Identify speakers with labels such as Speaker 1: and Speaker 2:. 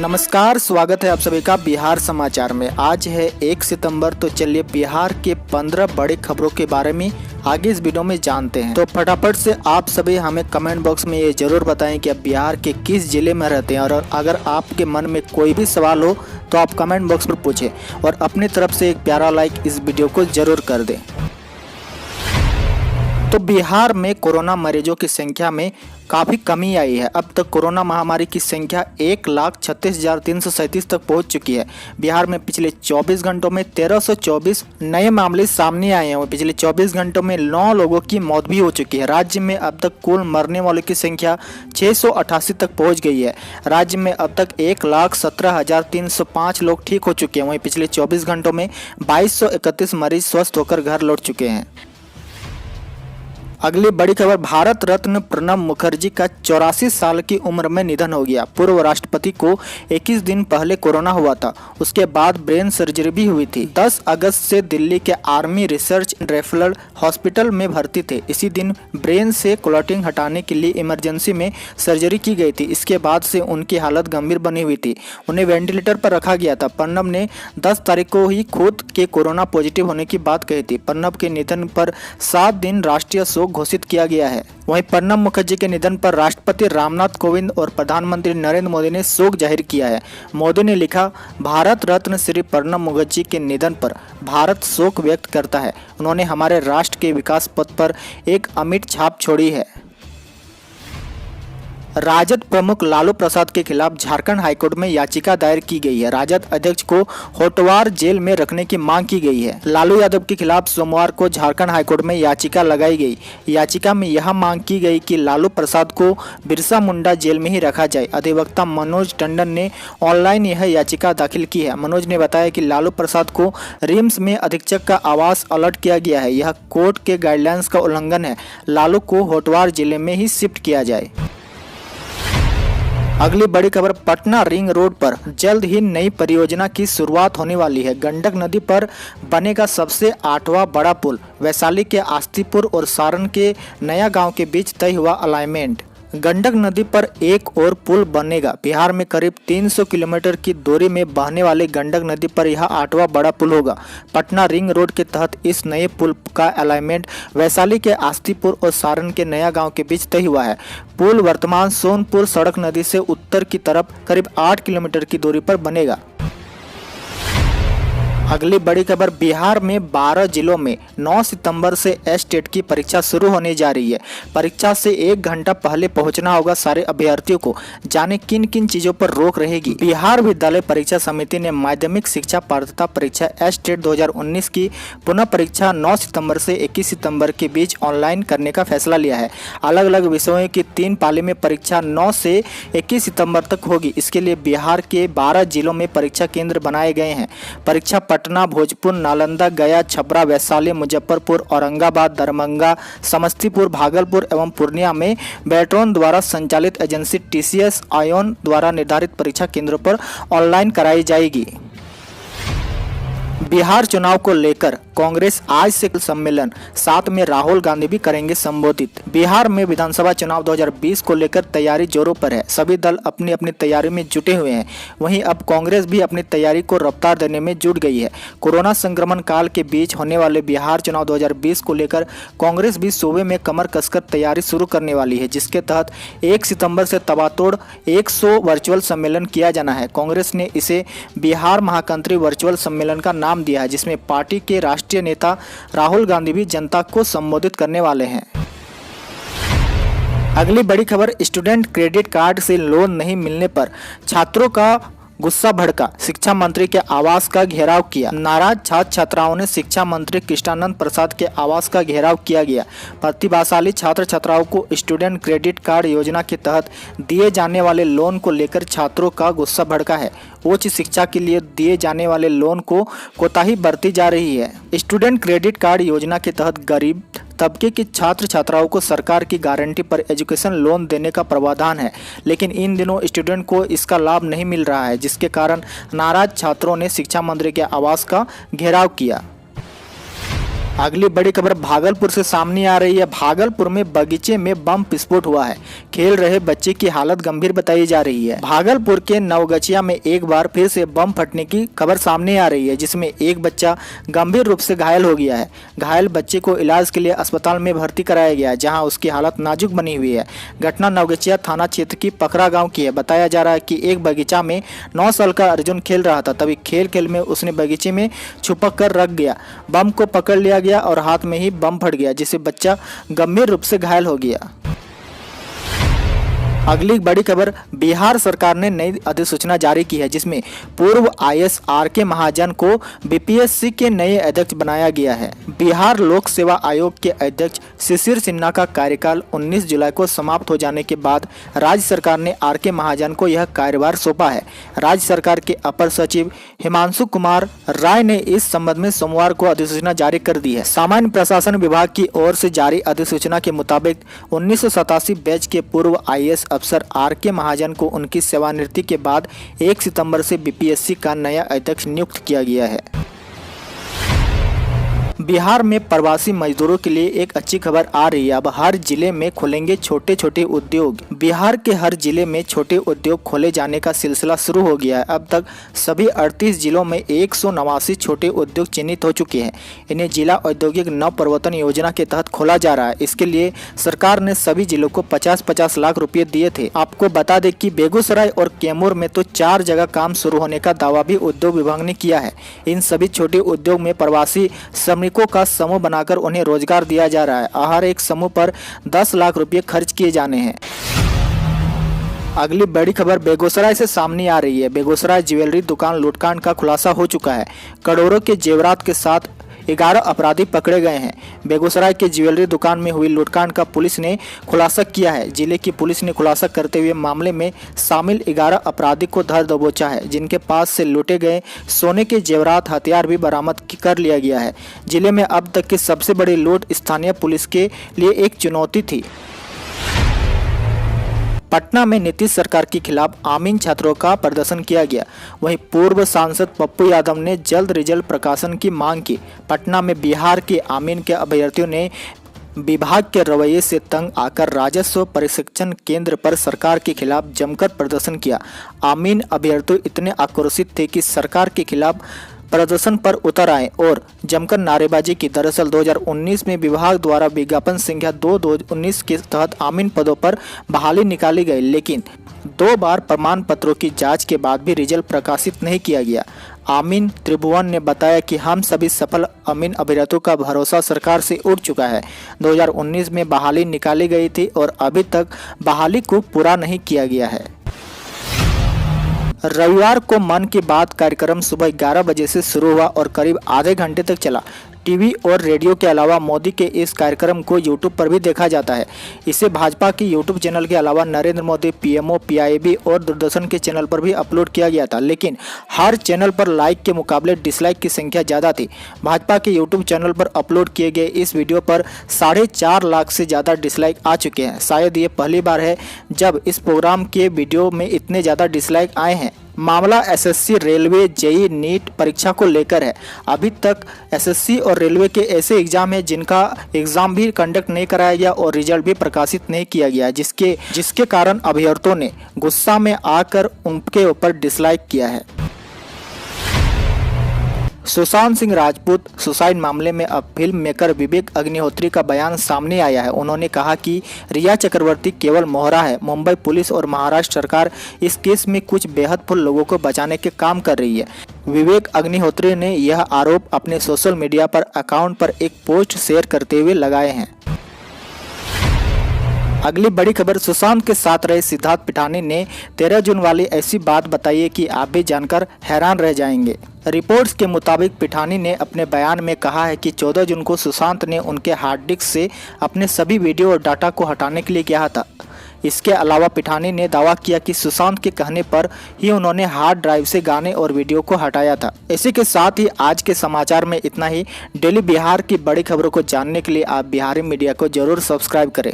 Speaker 1: नमस्कार, स्वागत है आप सभी का बिहार समाचार में। आज है 1 सितंबर, तो चलिए बिहार के 15 बड़ी खबरों के बारे में आगे इस वीडियो में जानते हैं। तो फटाफट से आप सभी हमें कमेंट बॉक्स में ये जरूर बताएं कि आप बिहार के किस जिले में रहते हैं, और अगर आपके मन में कोई भी सवाल हो तो आप कमेंट बॉक्स पर पूछें और अपनी तरफ से एक प्यारा लाइक इस वीडियो को जरूर कर दें। तो बिहार में कोरोना मरीजों की संख्या में काफ़ी कमी आई है। अब तक कोरोना महामारी की संख्या 1,36,337 तक पहुंच चुकी है। बिहार में पिछले 24 घंटों में 1324 नए मामले सामने आए हैं। पिछले 24 घंटों में 9 लोगों की मौत भी हो चुकी है। राज्य में अब तक कुल मरने वालों की संख्या 688 तक पहुँच गई है। राज्य में अब तक 1,17,305 लोग ठीक हो चुके हैं। वहीं पिछले 24 घंटों में 2231 मरीज स्वस्थ होकर घर लौट चुके हैं। अगली बड़ी खबर, भारत रत्न प्रणब मुखर्जी का 84 साल की उम्र में निधन हो गया। पूर्व राष्ट्रपति को 21 दिन पहले कोरोना हुआ था। उसके बाद ब्रेन सर्जरी भी हुई थी। 10 अगस्त से दिल्ली के आर्मी रिसर्च रेफरल हॉस्पिटल में भर्ती थे। इसी दिन ब्रेन से क्लॉटिंग हटाने के लिए इमरजेंसी में सर्जरी की गई थी। इसके बाद से उनकी हालत गंभीर बनी हुई थी। उन्हें वेंटिलेटर पर रखा गया था। प्रणब ने 10 तारीख को ही खुद के कोरोना पॉजिटिव होने की बात कही थी। प्रणब के निधन पर 7 दिन राष्ट्रीय शोक घोषित किया गया है। वहीं प्रणब मुखर्जी के निधन पर राष्ट्रपति रामनाथ कोविंद और प्रधानमंत्री नरेंद्र मोदी ने शोक जाहिर किया है। मोदी ने लिखा, भारत रत्न श्री प्रणब मुखर्जी के निधन पर भारत शोक व्यक्त करता है। उन्होंने हमारे राष्ट्र के विकास पथ पर एक अमिट छाप छोड़ी है। राजद प्रमुख लालू प्रसाद के खिलाफ झारखंड हाईकोर्ट में याचिका दायर की गई है। राजद अध्यक्ष को होटवार जेल में रखने की मांग की गई है। लालू यादव के खिलाफ सोमवार को झारखंड हाईकोर्ट में याचिका लगाई गई। याचिका में यह मांग की गई कि लालू प्रसाद को बिरसा मुंडा जेल में ही रखा जाए। अधिवक्ता मनोज टंडन ने ऑनलाइन यह याचिका दाखिल की है। मनोज ने बताया कि लालू प्रसाद को रिम्स में अधीक्षक का आवास अलर्ट किया गया है। यह कोर्ट के गाइडलाइंस का उल्लंघन है। लालू को होटवार जिले में ही शिफ्ट किया जाए। अगली बड़ी खबर, पटना रिंग रोड पर जल्द ही नई परियोजना की शुरुआत होने वाली है। गंडक नदी पर बनेगा सबसे 8वां बड़ा पुल। वैशाली के आस्तीपुर और सारण के नया गांव के बीच तय हुआ अलाइनमेंट। गंडक नदी पर एक और पुल बनेगा। बिहार में करीब 300 किलोमीटर की दूरी में बहने वाले गंडक नदी पर यह 8वां बड़ा पुल होगा। पटना रिंग रोड के तहत इस नए पुल का अलाइनमेंट वैशाली के आस्तीपुर और सारण के नया गांव के बीच तय हुआ है। पुल वर्तमान सोनपुर सड़क नदी से उत्तर की तरफ करीब 8 किलोमीटर की दूरी पर बनेगा। अगली बड़ी खबर, बिहार में 12 जिलों में 9 सितंबर से एस्टेट की परीक्षा शुरू होने जा रही है। परीक्षा से 1 घंटा पहले पहुंचना होगा सारे अभ्यर्थियों को। जाने किन किन चीजों पर रोक रहेगी। बिहार विद्यालय परीक्षा समिति ने माध्यमिक शिक्षा पात्रता परीक्षा एस्टेट 2019 की पुनः परीक्षा 9 सितंबर से 21 सितंबर के बीच ऑनलाइन करने का फैसला लिया है। अलग अलग विषयों की 3 पाली में परीक्षा 9 से 21 सितंबर तक होगी। इसके लिए बिहार के 12 जिलों में परीक्षा केंद्र बनाए गए हैं। परीक्षा पटना, भोजपुर, नालंदा, गया, छपरा, वैशाली, मुजफ्फरपुर, औरंगाबाद, दरभंगा, समस्तीपुर, भागलपुर एवं पूर्णिया में बेट्रॉन द्वारा संचालित एजेंसी TCS आयोन द्वारा निर्धारित परीक्षा केंद्रों पर ऑनलाइन कराई जाएगी। बिहार चुनाव को लेकर कांग्रेस आज से सम्मेलन, साथ में राहुल गांधी भी करेंगे संबोधित। बिहार में विधानसभा चुनाव 2020 को लेकर तैयारी जोरों पर है। सभी दल अपनी अपनी तैयारी में जुटे हुए हैं। वहीं अब कांग्रेस भी अपनी तैयारी को रफ्तार देने में जुट गई है। कोरोना संक्रमण काल के बीच होने वाले बिहार चुनाव 2020 को लेकर कांग्रेस भी सूबे में कमर कसकर तैयारी शुरू करने वाली है, जिसके तहत 1 सितंबर से तबातोड़ 100 वर्चुअल सम्मेलन किया जाना है। कांग्रेस ने इसे बिहार महाकंत्री वर्चुअल सम्मेलन का नाम दिया है, जिसमें पार्टी के राष्ट्रीय नेता राहुल गांधी भी जनता को संबोधित करने वाले हैं। अगली बड़ी खबर, स्टूडेंट क्रेडिट कार्ड से लोन नहीं मिलने पर छात्रों का गुस्सा भड़का। शिक्षा मंत्री के आवास का घेराव किया। नाराज छात्र छात्राओं ने शिक्षा मंत्री कृष्णानंद प्रसाद के आवास का घेराव किया गया। प्रतिभाशाली छात्र छात्राओं को स्टूडेंट क्रेडिट कार्ड योजना के तहत दिए जाने वाले लोन को लेकर छात्रों का गुस्सा भड़का है। उच्च शिक्षा के लिए दिए जाने वाले लोन को कोताही बरती जा रही है। स्टूडेंट क्रेडिट कार्ड योजना के तहत गरीब तबके के छात्र छात्राओं को सरकार की गारंटी पर एजुकेशन लोन देने का प्रावधान है, लेकिन इन दिनों स्टूडेंट को इसका लाभ नहीं मिल रहा है, जिसके कारण नाराज छात्रों ने शिक्षा मंत्री के आवास का घेराव किया। अगली बड़ी खबर भागलपुर से सामने आ रही है। भागलपुर में बगीचे में बम विस्फोट हुआ है। खेल रहे बच्चे की हालत गंभीर बताई जा रही है। भागलपुर के नवगछिया में एक बार फिर से बम फटने की खबर सामने आ रही है, जिसमें एक बच्चा गंभीर रूप से घायल हो गया है। घायल बच्चे को इलाज के लिए अस्पताल में भर्ती कराया गया है, जहाँ उसकी हालत नाजुक बनी हुई है। घटना नवगछिया थाना क्षेत्र की पकरा गाँव की है। बताया जा रहा है कि एक बगीचा में 9 साल का अर्जुन खेल रहा था, तभी खेल में उसने बगीचे में छुपक कर रख गया। बम को पकड़ लिया गया और हाथ में ही बम फट गया, जिससे बच्चा गंभीर रूप से घायल हो गया। अगली बड़ी खबर, बिहार सरकार ने नई अधिसूचना जारी की है, जिसमें पूर्व आईएएस आर.के. महाजन को बीपीएससी के नए अध्यक्ष बनाया गया है। बिहार लोक सेवा आयोग के अध्यक्ष शिशिर सिन्हा का कार्यकाल 19 जुलाई को समाप्त हो जाने के बाद राज्य सरकार ने आर.के. महाजन को यह कार्यभार सौंपा है। राज्य सरकार के अपर सचिव हिमांशु कुमार राय ने इस संबंध में सोमवार को अधिसूचना जारी कर दी है। सामान्य प्रशासन विभाग की ओर से जारी अधिसूचना के मुताबिक 1987 बैच के पूर्व आईएएस अफसर आर.के. महाजन को उनकी सेवानिवृत्ति के बाद 1 सितंबर से बीपीएससी का नया अध्यक्ष नियुक्त किया गया है। बिहार में प्रवासी मजदूरों के लिए एक अच्छी खबर आ रही है। अब हर जिले में खुलेंगे छोटे छोटे उद्योग। बिहार के हर जिले में छोटे उद्योग खोले जाने का सिलसिला शुरू हो गया है। अब तक सभी 38 जिलों में 189 छोटे उद्योग चिन्हित हो चुके हैं। इन्हें जिला औद्योगिक नवप्रवर्तन योजना के तहत खोला जा रहा है। इसके लिए सरकार ने सभी जिलों को 50-50 लाख रुपए दिए थे। आपको बता दें कि बेगूसराय और कैमूर में तो 4 जगह काम शुरू होने का दावा भी उद्योग विभाग ने किया है। इन सभी छोटे उद्योग में प्रवासी श्रमिकों का समूह बनाकर उन्हें रोजगार दिया जा रहा है। हर एक समूह पर 10 लाख रुपए खर्च किए जाने हैं। अगली बड़ी खबर बेगूसराय से सामने आ रही है। बेगूसराय ज्वेलरी दुकान लूटकांड का खुलासा हो चुका है। करोड़ों के जेवरात के साथ 11 अपराधी पकड़े गए हैं। बेगूसराय के ज्वेलरी दुकान में हुई लूटकांड का पुलिस ने खुलासा किया है। जिले की पुलिस ने खुलासा करते हुए मामले में शामिल 11 अपराधी को धर दबोचा है, जिनके पास से लूटे गए सोने के जेवरात हथियार भी बरामद कर लिया गया है। जिले में अब तक की सबसे बड़ी लूट स्थानीय पुलिस के लिए एक चुनौती थी। पटना में नीतीश सरकार के खिलाफ आमीन छात्रों का प्रदर्शन किया गया। वहीं पूर्व सांसद पप्पू यादव ने जल्द रिजल्ट प्रकाशन की मांग की। पटना में बिहार के आमीन के अभ्यर्थियों ने विभाग के रवैये से तंग आकर राजस्व प्रशिक्षण केंद्र पर सरकार के खिलाफ जमकर प्रदर्शन किया। आमीन अभ्यर्थी इतने आक्रोशित थे कि सरकार के खिलाफ प्रदर्शन पर उतर आए और जमकर नारेबाजी की। दरअसल 2019 में विभाग द्वारा विज्ञापन संख्या 2/2019 के तहत आमीन पदों पर बहाली निकाली गई, लेकिन 2 बार प्रमाण पत्रों की जांच के बाद भी रिजल्ट प्रकाशित नहीं किया गया। आमीन त्रिभुवन ने बताया कि हम सभी सफल आमीन अभ्यर्थियों का भरोसा सरकार से उठ चुका है। 2019 में बहाली निकाली गई थी और अभी तक बहाली को पूरा नहीं किया गया है। रविवार को मन की बात कार्यक्रम सुबह 11 बजे से शुरू हुआ और करीब आधे घंटे तक चला। टीवी और रेडियो के अलावा मोदी के इस कार्यक्रम को यूट्यूब पर भी देखा जाता है। इसे भाजपा की यूट्यूब चैनल के अलावा नरेंद्र मोदी, पीएमओ, पीआईबी और दूरदर्शन के चैनल पर भी अपलोड किया गया था, लेकिन हर चैनल पर लाइक के मुकाबले डिसलाइक की संख्या ज़्यादा थी। भाजपा के यूट्यूब चैनल पर अपलोड किए गए इस वीडियो पर 4.5 लाख से ज़्यादा डिसलाइक आ चुके हैं। शायद ये पहली बार है जब इस प्रोग्राम के वीडियो में इतने ज़्यादा डिसलाइक आए हैं। मामला एसएससी, रेलवे, जेईई, नीट परीक्षा को लेकर है। अभी तक एसएससी और रेलवे के ऐसे एग्जाम हैं जिनका एग्जाम भी कंडक्ट नहीं कराया गया और रिजल्ट भी प्रकाशित नहीं किया गया, जिसके कारण अभ्यर्थियों ने गुस्सा में आकर उनके ऊपर डिसलाइक किया है। सुशांत सिंह राजपूत सुसाइड मामले में अब फिल्म मेकर विवेक अग्निहोत्री का बयान सामने आया है। उन्होंने कहा कि रिया चक्रवर्ती केवल मोहरा है। मुंबई पुलिस और महाराष्ट्र सरकार इस केस में कुछ बेहदफुल लोगों को बचाने के काम कर रही है। विवेक अग्निहोत्री ने यह आरोप अपने सोशल मीडिया पर अकाउंट पर एक पोस्ट शेयर करते हुए लगाए हैं। अगली बड़ी खबर, सुशांत के साथ रहे सिद्धार्थ पिठानी ने 13 जून वाली ऐसी बात बताई है कि आप भी जानकर हैरान रह जाएंगे। रिपोर्ट्स के मुताबिक पिठानी ने अपने बयान में कहा है कि 14 जून को सुशांत ने उनके हार्ड डिस्क से अपने सभी वीडियो और डाटा को हटाने के लिए कहा था। इसके अलावा पिठानी ने दावा किया कि सुशांत के कहने पर ही उन्होंने हार्ड ड्राइव से गाने और वीडियो को हटाया था। इसी के साथ ही आज के समाचार में इतना ही। डेली बिहार की बड़ी खबरों को जानने के लिए आप बिहारी मीडिया को जरूर सब्सक्राइब करें।